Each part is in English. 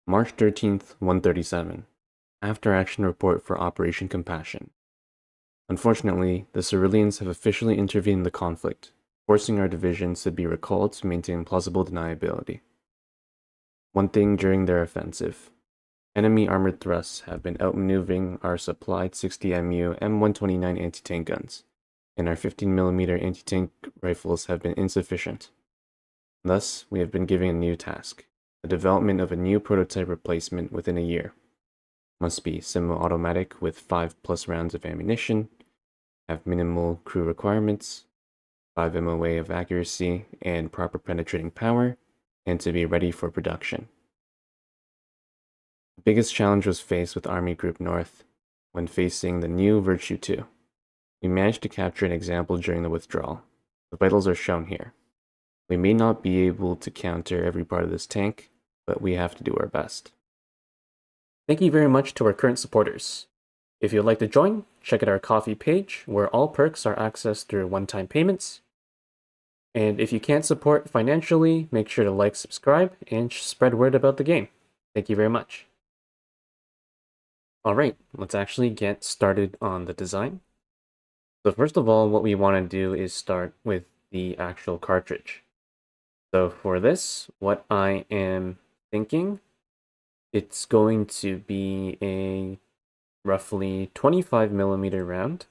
March 13th, 137. After action report for Operation Compassion. Unfortunately, the Ceruleans have officially intervened in the conflict, forcing our divisions to be recalled to maintain plausible deniability. One thing during their offensive. Enemy armored thrusts have been outmaneuvering our supplied 60 MU M129 anti-tank guns, and our 15mm anti-tank rifles have been insufficient. Thus, we have been given a new task, the development of a new prototype replacement within a year. Must be semi-automatic with 5+ rounds of ammunition, have minimal crew requirements, 5 MOA of accuracy, and proper penetrating power, and to be ready for production. The biggest challenge was faced with Army Group North when facing the new Virtue 2. We managed to capture an example during the withdrawal. The vitals are shown here. We may not be able to counter every part of this tank, but we have to do our best. Thank you very much to our current supporters. If you'd like to join, check out our Ko-fi page, where all perks are accessed through one-time payments. And if you can't support financially, make sure to like, subscribe, and spread word about the game. Thank you very much. Alright, let's actually get started on the design. So first of all, what we want to do is start with the actual cartridge. So for this, what I am thinking, it's going to be a roughly 25mm round.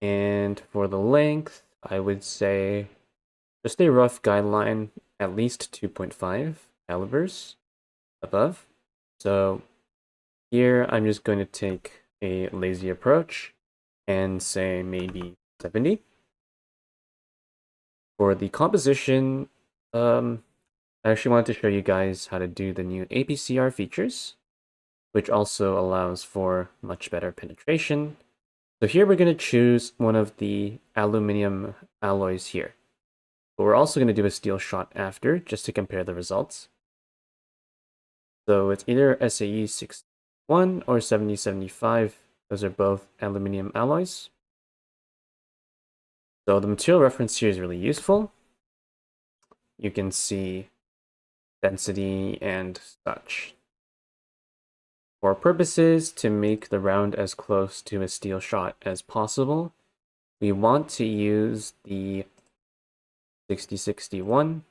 And for the length, I would say just a rough guideline, at least 2.5 calibers above. So here I'm just going to take a lazy approach and say maybe 70. For the composition, I actually wanted to show you guys how to do the new APCR features, which also allows for much better penetration. So here we're going to choose one of the aluminum alloys here. But we're also going to do a steel shot after, just to compare the results. So it's either SAE 61 or 7075. Those are both aluminum alloys. So the material reference here is really useful. You can see density and such. For purposes to make the round as close to a steel shot as possible, we want to use the 6061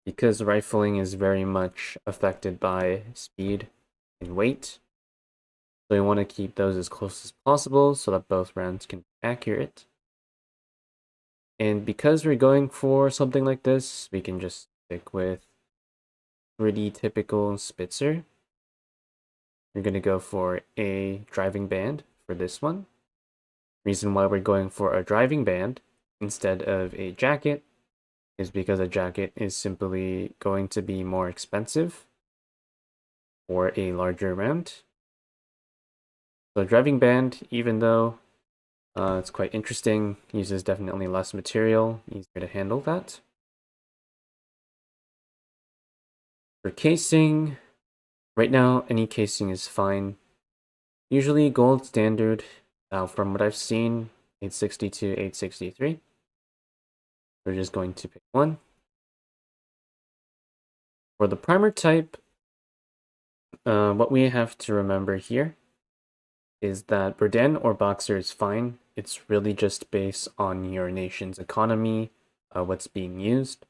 because rifling is very much affected by speed and weight. So we want to keep those as close as possible so that both rounds can be accurate. And because we're going for something like this, we can just stick with pretty typical Spitzer. We're going to go for a driving band for this one. Reason why we're going for a driving band instead of a jacket is because a jacket is simply going to be more expensive for a larger round. So driving band, even though it's quite interesting, uses definitely less material, easier to handle that. For casing, right now any casing is fine. Usually gold standard, from what I've seen, 860 to 863. We're just going to pick one. For the primer type, what we have to remember here is that Berdan or Boxer is fine. It's really just based on your nation's economy, what's being used.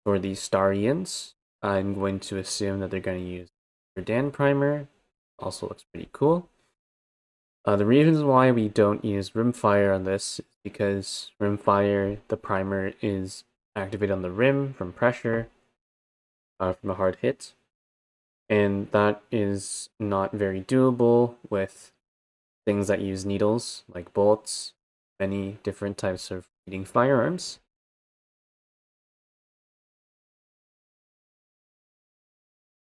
For the Starians, I'm going to assume that they're going to use Berdan primer. Also looks pretty cool. The reasons why we don't use rimfire on this is because rimfire, the primer is activated on the rim from pressure, from a hard hit. And that is not very doable with things that use needles, like bullets, many different types of shooting firearms.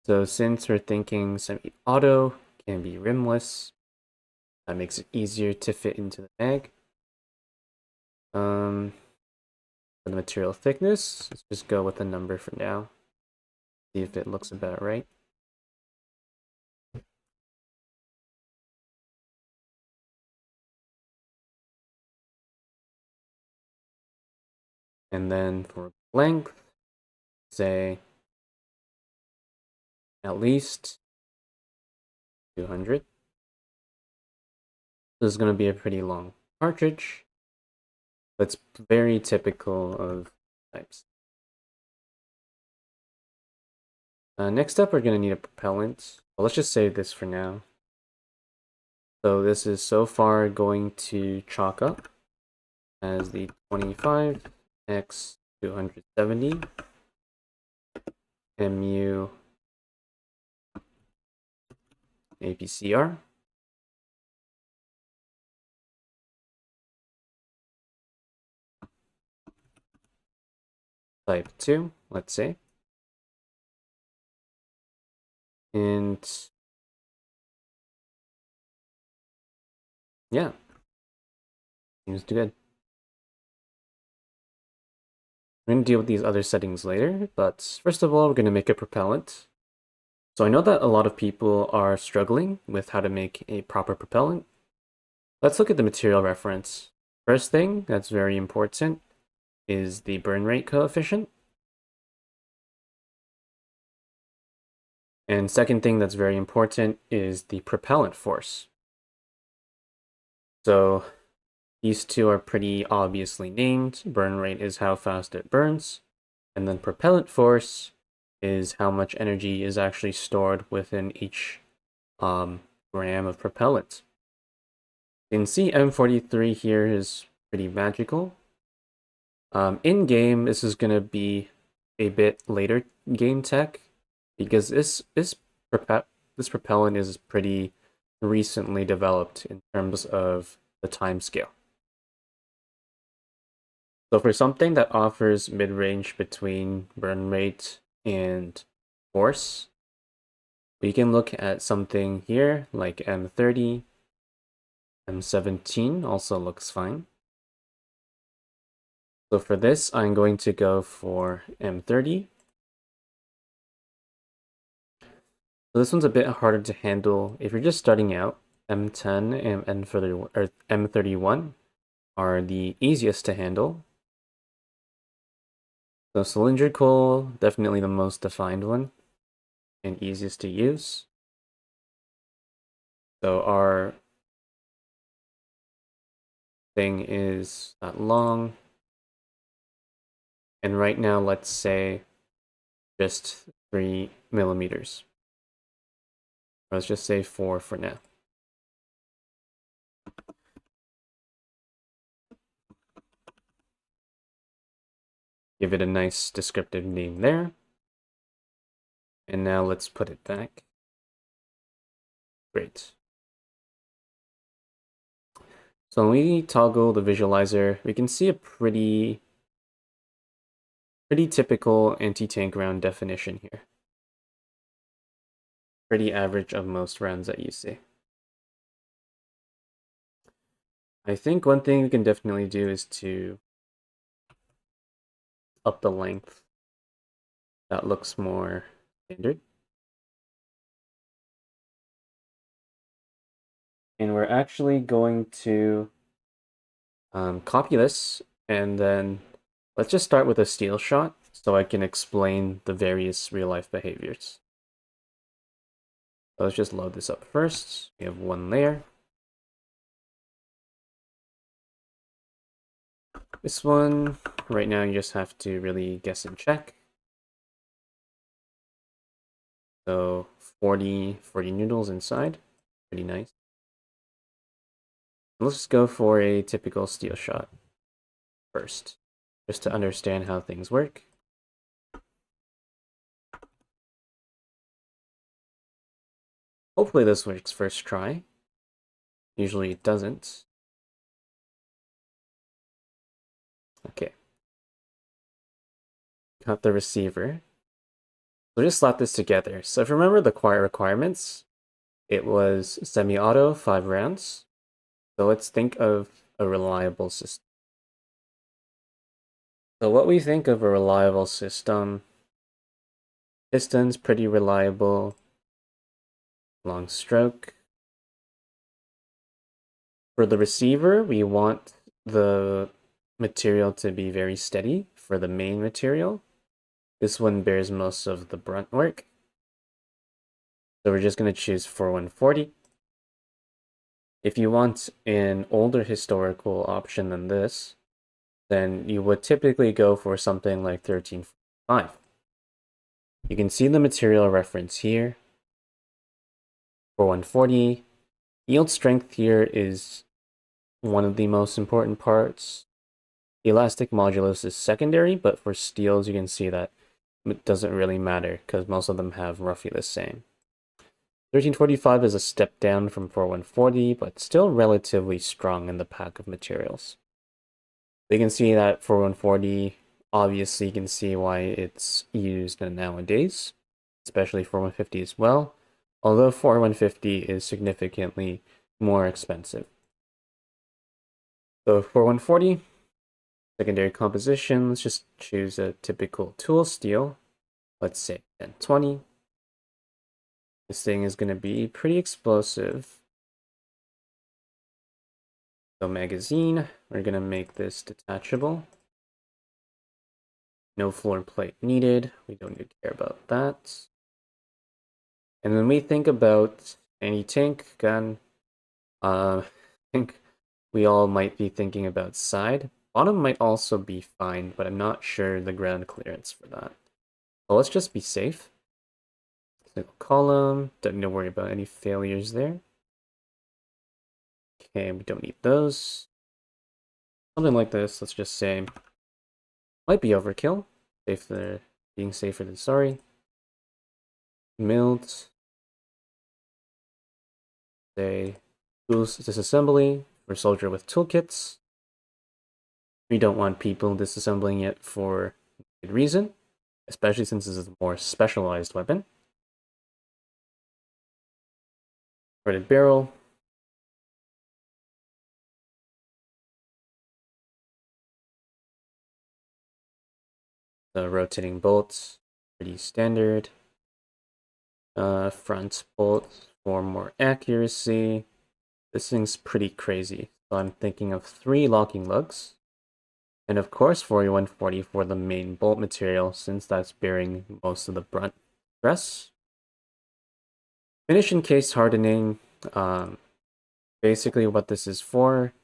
So since we're thinking semi-auto can be rimless, that makes it easier to fit into the mag. For the material thickness, let's just go with a number for now. See if it looks about right. And then for length, say at least 200. This is going to be a pretty long cartridge. That's very typical of types. Next up, we're going to need a propellant. Well, let's just save this for now. So this is so far going to chalk up as the 25x270 MU APCR. Type 2, let's say. And yeah, seems good. We're going to deal with these other settings later, but first of all, we're going to make a propellant. So I know that a lot of people are struggling with how to make a proper propellant. Let's look at the material reference. First thing that's very important is the burn rate coefficient. And second thing that's very important is the propellant force. So these two are pretty obviously named. Burn rate is how fast it burns, and then propellant force is how much energy is actually stored within each gram of propellant. You can see M43 here is pretty magical. In game, this is gonna be a bit later game tech because this propellant is pretty recently developed in terms of the time scale. So for something that offers mid-range between burn rate and force, we can look at something here like M30, M17 also looks fine. So for this, I'm going to go for M30. So this one's a bit harder to handle. If you're just starting out, M10 and M31 are the easiest to handle. So cylindrical, definitely the most defined one and easiest to use. So our thing is not long. And right now, let's say just 3 millimeters. Or let's just say 4 for now. Give it a nice descriptive name there. And now let's put it back. Great. So when we toggle the visualizer, we can see a pretty typical anti-tank round definition here. Pretty average of most rounds that you see. I think one thing we can definitely do is to up the length. That looks more standard. And we're actually going to copy this, and then let's just start with a steel shot so I can explain the various real-life behaviors. So let's just load this up first. We have one layer. This one, right now you just have to really guess and check. So 40 noodles inside, pretty nice. Let's just go for a typical steel shot first, just to understand how things work. Hopefully this works first try. Usually it doesn't. Okay. Got the receiver. So just slap this together. So if you remember the quiet requirements, it was semi-auto, 5 rounds. So let's think of a reliable system. So what we think of a reliable system, piston's pretty reliable, long stroke. For the receiver, we want the material to be very steady for the main material. This one bears most of the brunt work. So we're just going to choose 4140. If you want an older historical option than this, then you would typically go for something like 1345. You can see the material reference here. 4140. Yield strength here is one of the most important parts. Elastic modulus is secondary, but for steels you can see that it doesn't really matter because most of them have roughly the same. 1345 is a step down from 4140, but still relatively strong in the pack of materials. You can see that 4140, obviously you can see why it's used nowadays, especially 4150 as well, although 4150 is significantly more expensive. So 4140, secondary composition, let's just choose a typical tool steel, let's say 1020. This thing is going to be pretty explosive. So magazine, we're going to make this detachable. No floor plate needed. We don't need to care about that. And when we think about anti-tank gun, I think we all might be thinking about side. Bottom might also be fine, but I'm not sure the ground clearance for that. So let's just be safe. Single column, don't need to worry about any failures there. Okay, we don't need those. Something like this, let's just say, might be overkill. Being safer than sorry. Milled. Say, tools disassembly for soldier with toolkits. We don't want people disassembling it for good reason, especially since this is a more specialized weapon. Threaded barrel. The rotating bolts, pretty standard. Front bolts for more accuracy. This thing's pretty crazy. So I'm thinking of 3 locking lugs. And of course 4140 for the main bolt material, since that's bearing most of the brunt stress. Finish and case hardening. Basically what this is for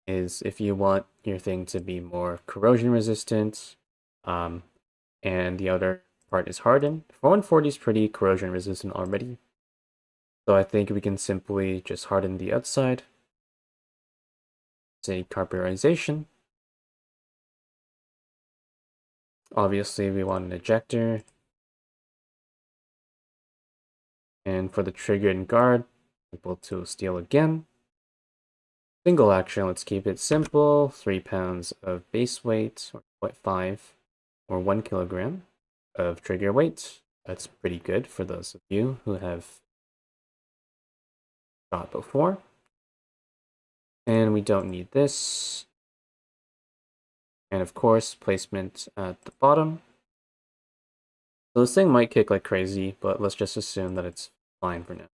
is if you want your thing to be more corrosion resistant, and the other part is hardened. 4140 is pretty corrosion resistant already. So I think we can simply just harden the outside. Say carburization. Obviously we want an ejector. And for the trigger and guard, simple tool steel again. Single action, let's keep it simple. 3 pounds of base weight, or 0.5, or 1 kilogram of trigger weight. That's pretty good for those of you who have shot before. And we don't need this. And of course, placement at the bottom. So this thing might kick like crazy, but let's just assume that it's fine for now.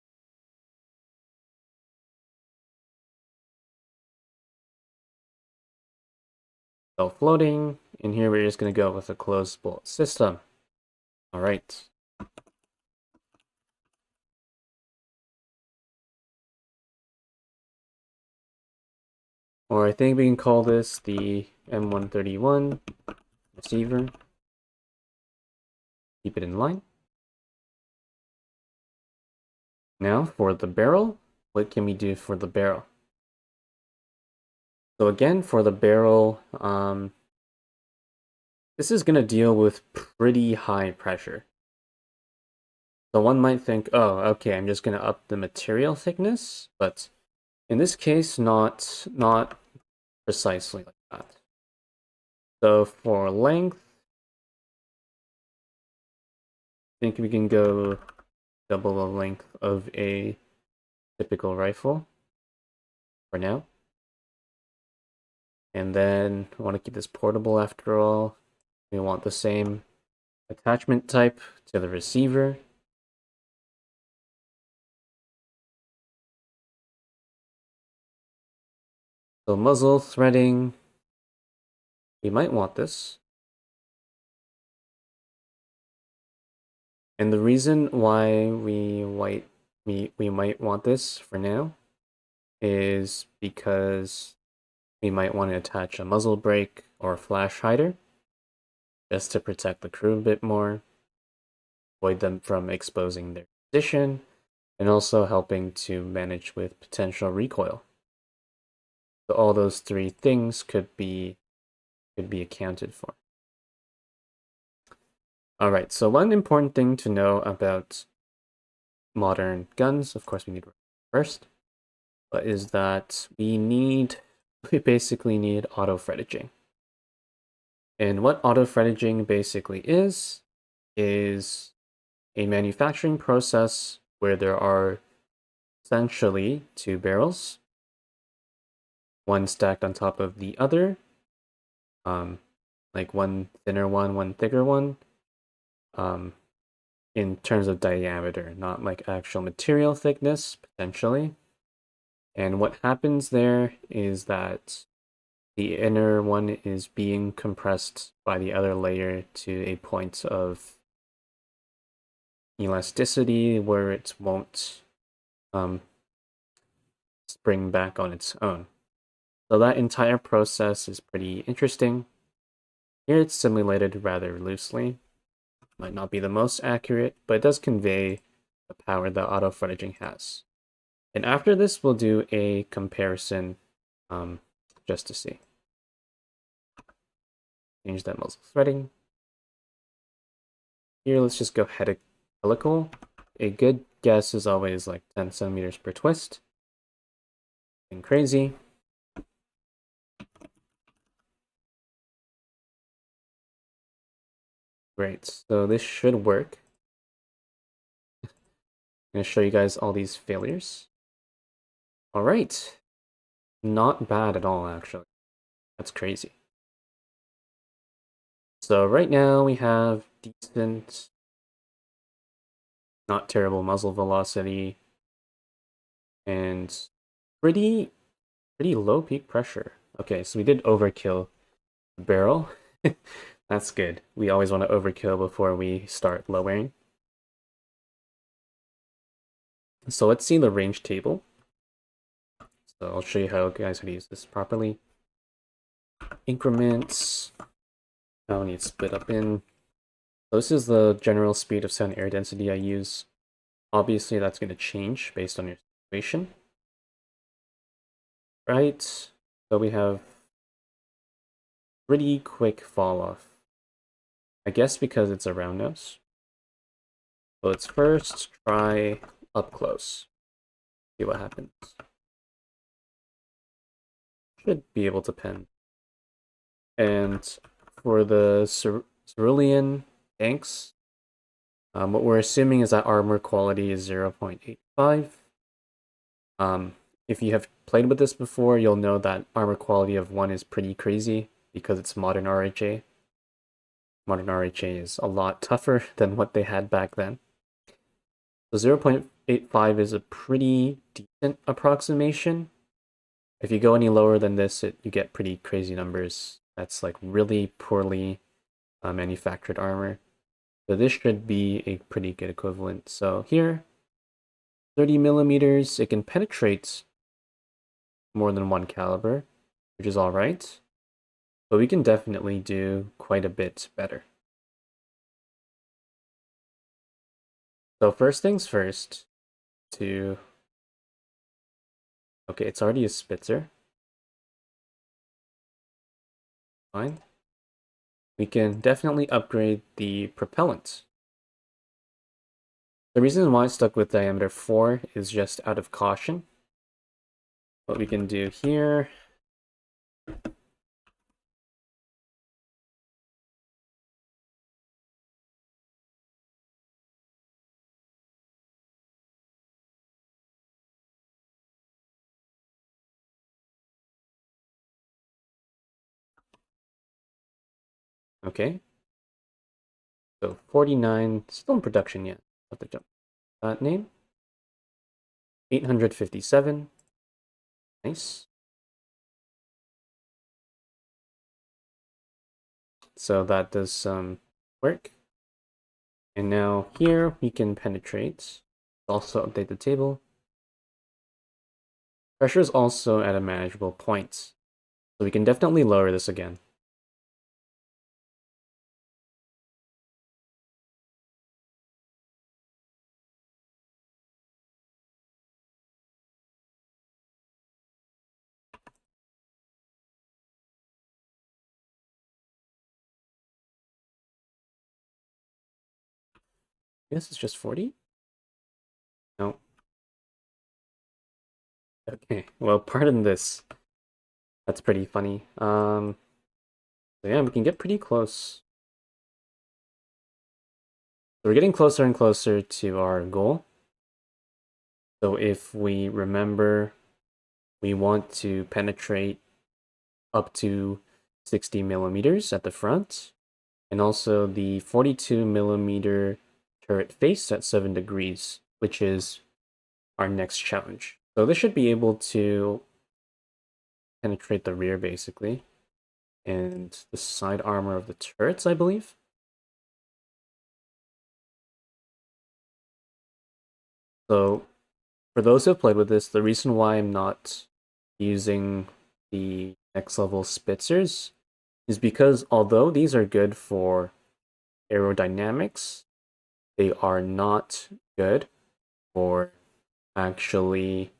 Self-loading. In here, we're just going to go with a closed bolt system. All right. Or I think we can call this the M131 receiver. Keep it in line. Now for the barrel, what can we do for the barrel? So again, for the barrel, this is going to deal with pretty high pressure. So one might think, oh, okay, I'm just going to up the material thickness, but in this case, not precisely like that. So for length, I think we can go double the length of a typical rifle for now. And then we want to keep this portable after all. We want the same attachment type to the receiver. So muzzle threading, we might want this. And the reason why we we might want this for now is because we might want to attach a muzzle brake or a flash hider just to protect the crew a bit more, avoid them from exposing their position, and also helping to manage with potential recoil. So all those three things could be accounted for. All right, so one important thing to know about modern guns, of course we need first, but is that we basically need auto fretaging. And what auto fretaging basically is a manufacturing process where there are essentially two barrels, one stacked on top of the other, like one thinner one thicker one, in terms of diameter, not like actual material thickness, potentially. And what happens there is that the inner one is being compressed by the other layer to a point of elasticity where it won't spring back on its own. So that entire process is pretty interesting. Here it's simulated rather loosely. Might not be the most accurate, but it does convey the power that auto fretaging has. And after this, we'll do a comparison just to see. Change that muzzle threading. Here, let's just go helical. A good guess is always like 10 centimeters per twist. And crazy. Great, so this should work. I'm going to show you guys all these failures. All right. Not bad at all, actually. That's crazy. So right now we have decent, not terrible muzzle velocity, and pretty low peak pressure. Okay, so we did overkill the barrel. That's good. We always want to overkill before we start lowering. So let's see the range table. So I'll show you how guys how to use this properly. Increments. Now we need to split up in. So this is the general speed of sound air density I use. Obviously that's going to change based on your situation. Right, so we have pretty quick fall off. I guess because it's a round nose. So let's first try up close. See what happens. Should be able to pen. And for the cerulean tanks, what we're assuming is that armor quality is 0.85. If you have played with this before, you'll know that armor quality of 1 is pretty crazy because it's modern RHA. Modern RHA is a lot tougher than what they had back then. So 0.85 is a pretty decent approximation. If you go any lower than this, you get pretty crazy numbers. That's like really poorly manufactured armor. So this should be a pretty good equivalent. So here, 30 millimeters, it can penetrate more than one caliber, which is all right. But we can definitely do quite a bit better. So first things first, okay, it's already a Spitzer. Fine. We can definitely upgrade the propellant. The reason why I stuck with diameter 4 is just out of caution. What we can do here, okay. So 49, still in production yet. Have to jump. Name, 857. Nice. So that does some work. And now here we can penetrate. It's also update the table. Pressure is also at a manageable point, so we can definitely lower this again. This is just 40? No. Okay, well, pardon this. That's pretty funny. So yeah, we can get pretty close. So we're getting closer and closer to our goal. So if we remember, we want to penetrate up to 60 millimeters at the front, and also the 42 millimeter turret face at 7 degrees, which is our next challenge. So this should be able to penetrate the rear, basically, and the side armor of the turrets, I believe. So for those who have played with this, the reason why I'm not using the next level Spitzers is because although these are good for aerodynamics, they are not good for actually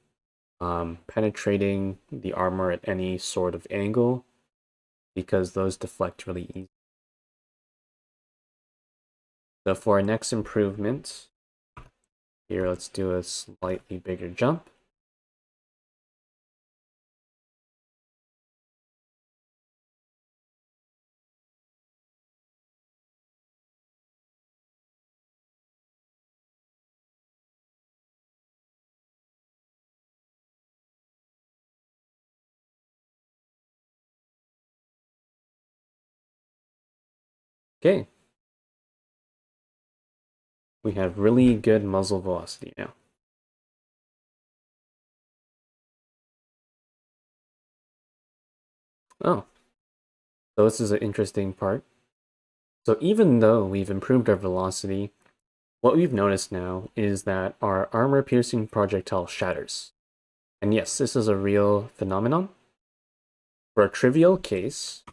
penetrating the armor at any sort of angle, because those deflect really easy. So for our next improvement, here let's do a slightly bigger jump. Okay. We have really good muzzle velocity now. Oh, so this is an interesting part. So even though we've improved our velocity, what we've noticed now is that our armor-piercing projectile shatters. And yes, this is a real phenomenon. For a trivial case,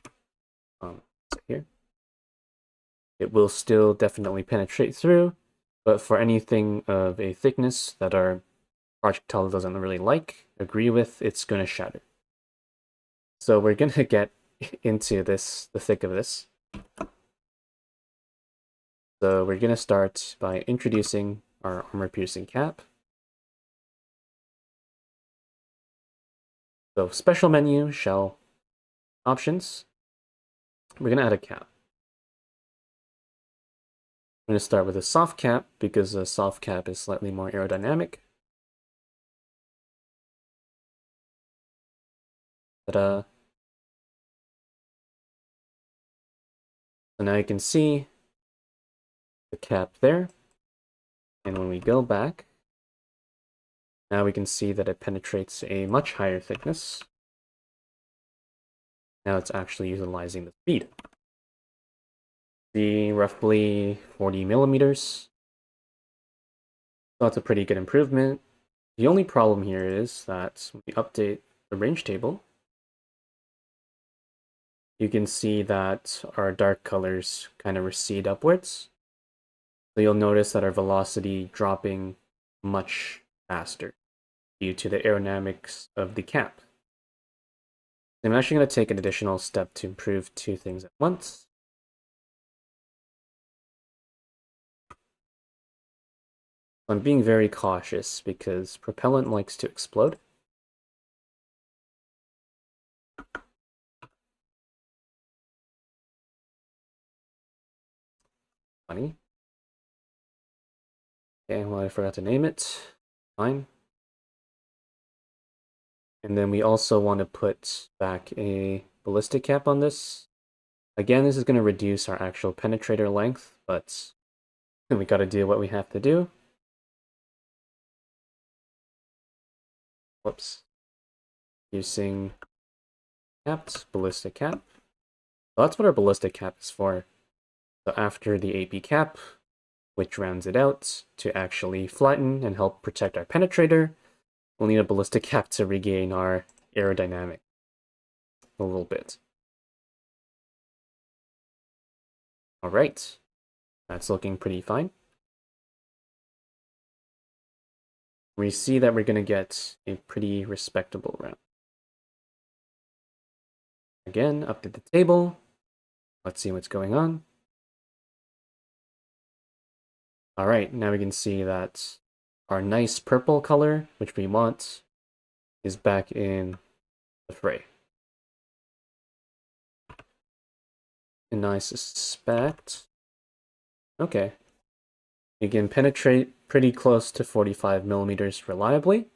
here, it will still definitely penetrate through, but for anything of a thickness that our projectile doesn't really agree with, it's going to shatter. So we're going to get into this, the thick of this. So we're going to start by introducing our armor-piercing cap. So special menu, shell, options. We're going to add a cap. I'm going to start with a soft cap because a soft cap is slightly more aerodynamic. Ta-da. So now you can see the cap there. And when we go back, now we can see that it penetrates a much higher thickness. Now it's actually utilizing the speed. The roughly 40 millimeters. So that's a pretty good improvement. The only problem here is that when we update the range table, you can see that our dark colors kind of recede upwards. So you'll notice that our velocity dropping much faster due to the aerodynamics of the cap. I'm actually going to take an additional step to improve two things at once. I'm being very cautious because propellant likes to explode. Funny. Okay, well, I forgot to name it. Fine. And then we also want to put back a ballistic cap on this. Again, this is going to reduce our actual penetrator length, but we got to do what we have to do. Whoops. Using capped ballistic cap. So that's what our ballistic cap is for. So after the AP cap, which rounds it out. To actually flatten and help protect our penetrator, we'll need a ballistic cap to regain our aerodynamic a little bit. All right, that's looking pretty fine. We see that we're going to get a pretty respectable round. Again, up to the table. Let's see what's going on. All right, now we can see that our nice purple color, which we want, is back in the fray. And I suspect... Okay. You can penetrate pretty close to 45 millimeters reliably.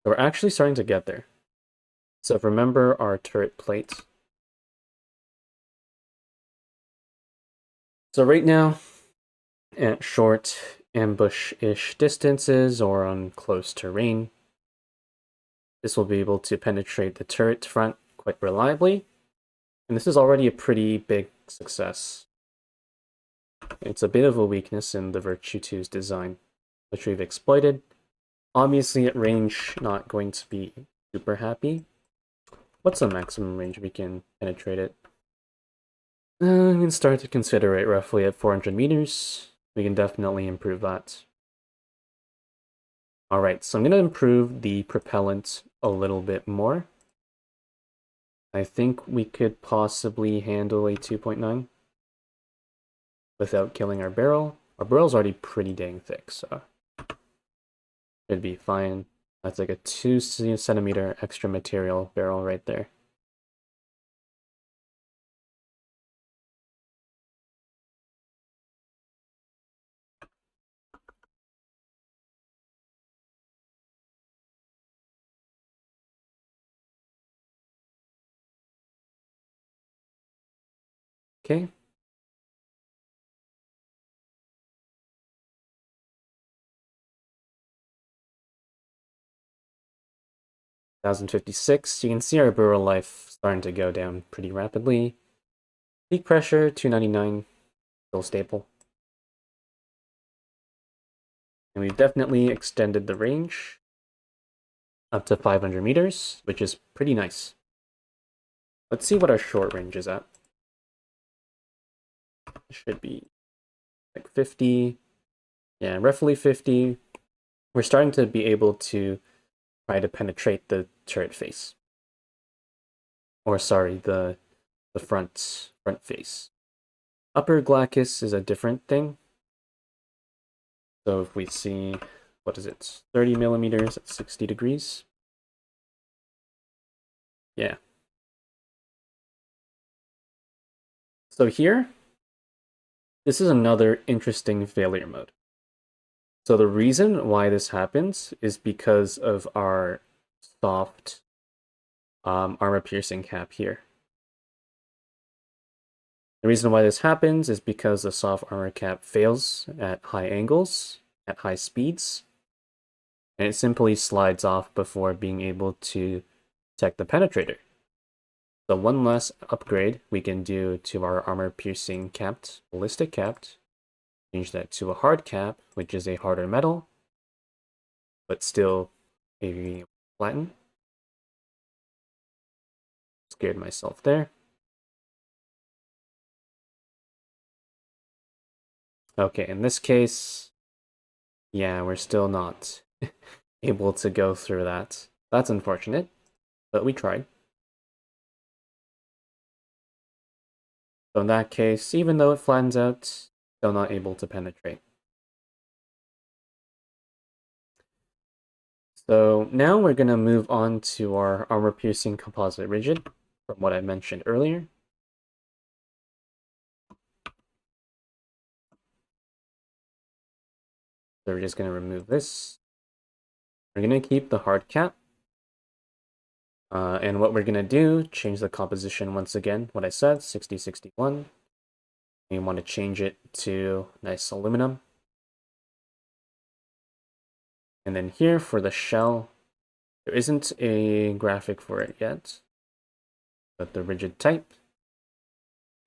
So we're actually starting to get there. So remember our turret plate. So right now, at short ambush-ish distances or on close terrain, this will be able to penetrate the turret front quite reliably. And this is already a pretty big success. It's a bit of a weakness in the Virtue 2's design, which we've exploited. Obviously, at range, not going to be super happy. What's the maximum range we can penetrate it? We can start to consider it roughly at 400 meters. We can definitely improve that. Alright, so I'm going to improve the propellant a little bit more. I think we could possibly handle a 2.9 without killing our barrel. Our barrel's already pretty dang thick, so it'd be fine. That's like a 2 centimeter extra material barrel right there. Okay. 1056, you can see our barrel life starting to go down pretty rapidly. Peak pressure, 299, still stable. And we've definitely extended the range up to 500 meters, which is pretty nice. Let's see what our short range is at. It should be like 50. Yeah, roughly 50. We're starting to be able to try to penetrate the turret face. Or sorry, the front face. Upper Glacus is a different thing. So if we see, what is it, 30 millimeters at 60 degrees. Yeah. So here, this is another interesting failure mode. So the reason why this happens is because of our soft armor piercing cap here. The reason why this happens is because the soft armor cap fails at high angles, at high speeds, and it simply slides off before being able to detect the penetrator. So one last upgrade we can do to our armor piercing capped, ballistic capped, change that to a hard cap, which is a harder metal, but still a flatten. Scared myself there. Okay, in this case, yeah, we're still not able to go through that. That's unfortunate, but we tried. So in that case, even though it flattens out, still not able to penetrate. So now we're going to move on to our armor-piercing composite rigid, from what I mentioned earlier. So we're just going to remove this. We're going to keep the hard cap. And what we're going to do, change the composition once again, what I said, 6061. We want to change it to nice aluminum. And then here for the shell, there isn't a graphic for it yet, but the rigid type.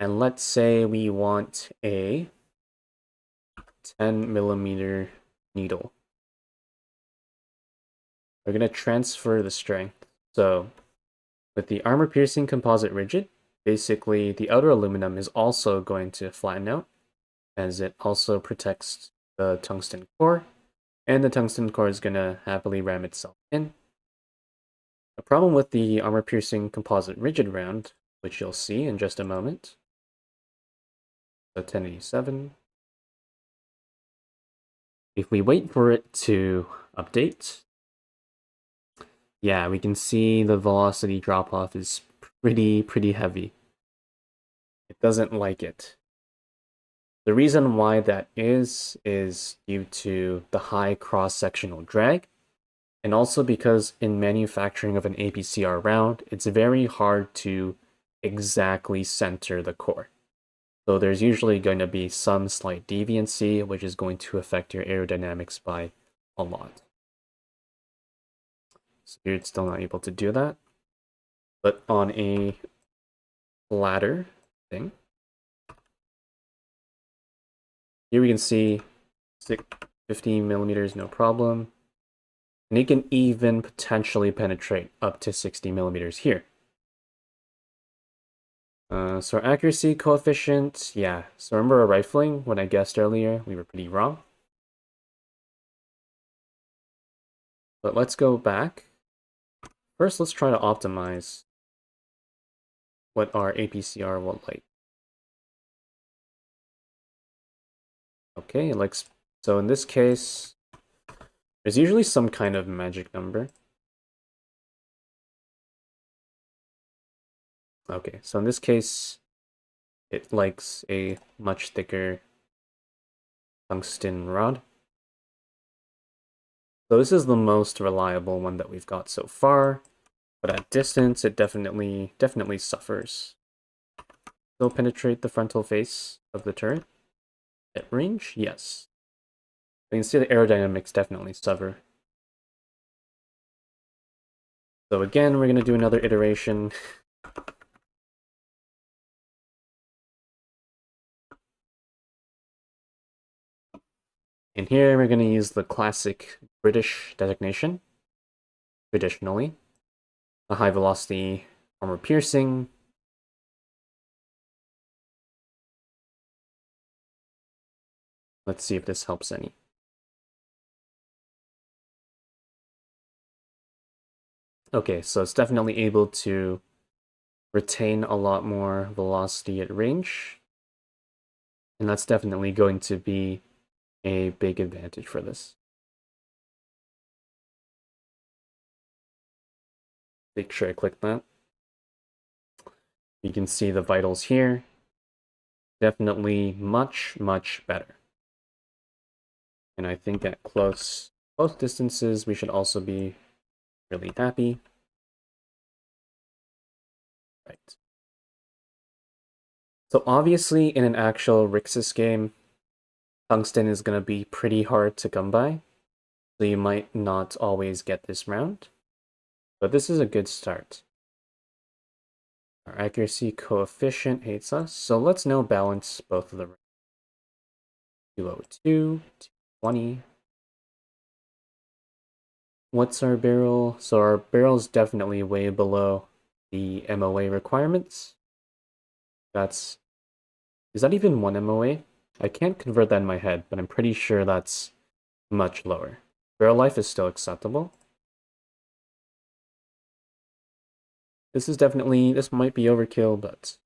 And let's say we want a 10mm needle. We're going to transfer the strength. So with the armor-piercing composite rigid, basically the outer aluminum is also going to flatten out, as it also protects the tungsten core, and the tungsten core is going to happily ram itself in. The problem with the armor-piercing composite rigid round, which you'll see in just a moment, so 1087. If we wait for it to update, yeah, we can see the velocity drop-off is pretty heavy. It doesn't like it. The reason why that is due to the high cross-sectional drag, and also because in manufacturing of an APCR round, it's very hard to exactly center the core. So there's usually going to be some slight deviancy, which is going to affect your aerodynamics by a lot. So you're still not able to do that. But on a flatter thing, here we can see 15mm, no problem. And it can even potentially penetrate up to 60mm here. So our accuracy coefficient, yeah. So remember our rifling, when I guessed earlier, we were pretty wrong. But let's go back. First, let's try to optimize what our APCR will like. Okay, like, so in this case, there's usually some kind of magic number. Okay, so in this case, it likes a much thicker tungsten rod. So this is the most reliable one that we've got so far, but at distance, it definitely suffers. Still penetrate the frontal face of the turret. At range, yes. You can see the aerodynamics definitely suffer. So again, we're going to do another iteration. And here we're going to use the classic British designation, traditionally. A high velocity armor piercing. Let's see if this helps any. Okay, so it's definitely able to retain a lot more velocity at range. And that's definitely going to be a big advantage for this. Make sure I click that. You can see the vitals here. Definitely much better. And I think at close distances, we should also be really happy. Right. So obviously, in an actual Rixas game, tungsten is going to be pretty hard to come by. So you might not always get this round. But this is a good start. Our accuracy coefficient hates us. So let's now balance both of the rounds. 202, 220. What's our barrel? So our barrel is definitely way below the MOA requirements. Is that even 1 MOA? I can't convert that in my head, but I'm pretty sure that's much lower. Barrel life is still acceptable. This might be overkill, but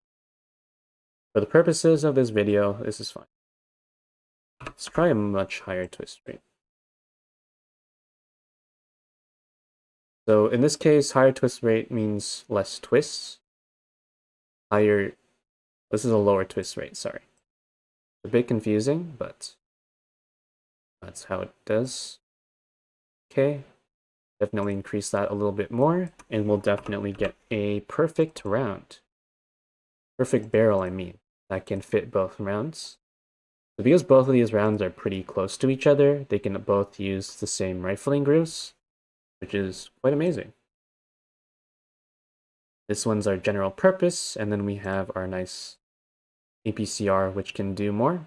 for the purposes of this video, this is fine. Let's try a much higher twist rate. So in this case, higher twist rate means less twists. This is a lower twist rate, sorry. A bit confusing, but that's how it does. Okay, definitely increase that a little bit more, and we'll definitely get a perfect round. Perfect barrel, I mean, that can fit both rounds. So because both of these rounds are pretty close to each other, they can both use the same rifling grooves, which is quite amazing. This one's our general purpose, and then we have our nice APCR, which can do more.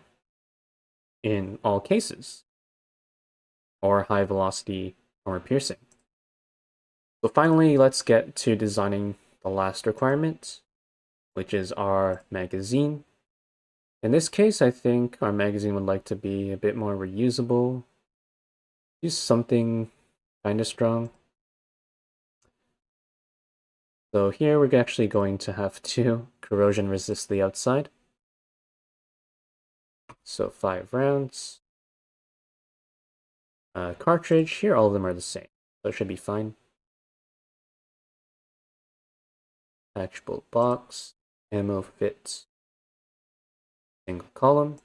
in all cases, or high velocity armor piercing. So finally, let's get to designing the last requirement, which is our magazine. In this case, I think our magazine would like to be a bit more reusable. Use something kind of strong. So here we're actually going to have to corrosion resist the outside. So 5 rounds. Cartridge, here all of them are the same, so it should be fine. Attachable box, ammo fit, single column,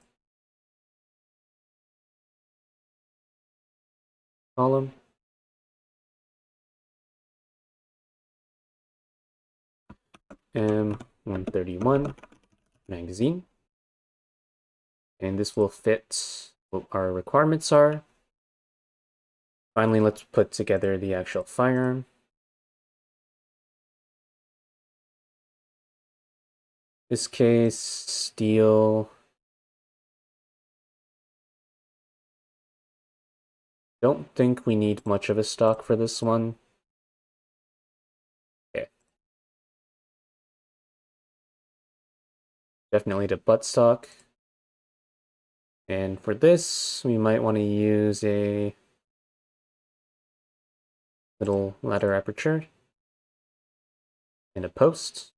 M131 magazine, and this will fit what our requirements are. Finally, let's put together the actual firearm. This case, steel. Don't think we need much of a stock for this one. Okay. Definitely the buttstock. And for this, we might want to use a little ladder aperture and a post.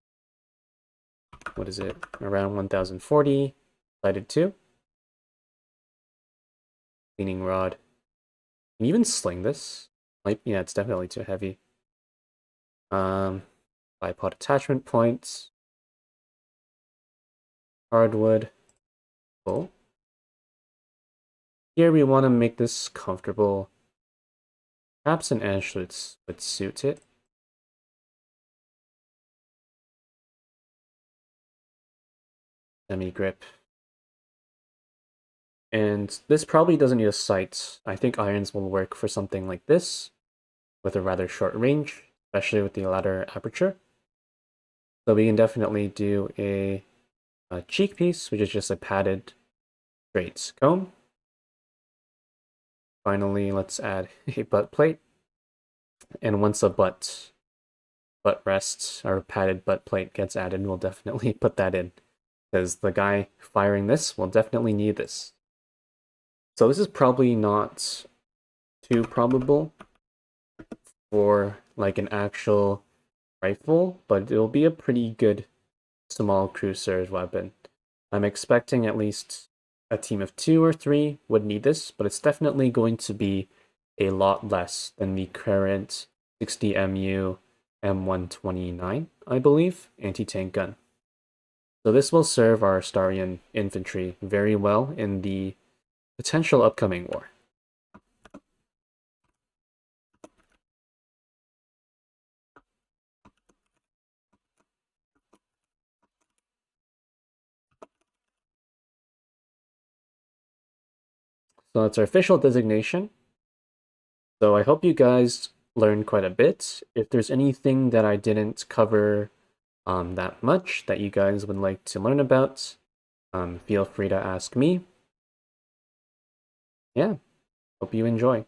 What is it? Around 1040. Lighted 2. Cleaning rod. Can you even sling this? Like, yeah, it's definitely too heavy. Bipod attachment points. Hardwood. Cool. Here we want to make this comfortable. Perhaps an ash would suit it. Semi-grip. And this probably doesn't need a sight. I think irons will work for something like this, with a rather short range, especially with the ladder aperture. So we can definitely do a cheek piece, which is just a padded straight comb. Finally, let's add a butt plate. And once a butt rest or padded butt plate gets added, we'll definitely put that in, because the guy firing this will definitely need this. So this is probably not too probable for like an actual rifle, but it'll be a pretty good small cruiser weapon. I'm expecting at least a team of 2 or 3 would need this, but it's definitely going to be a lot less than the current 60 MU M129, I believe, anti-tank gun. So this will serve our Starian infantry very well in the potential upcoming war. So that's our official designation. So I hope you guys learned quite a bit. If there's anything that I didn't cover that much that you guys would like to learn about, feel free to ask me. Yeah, hope you enjoy.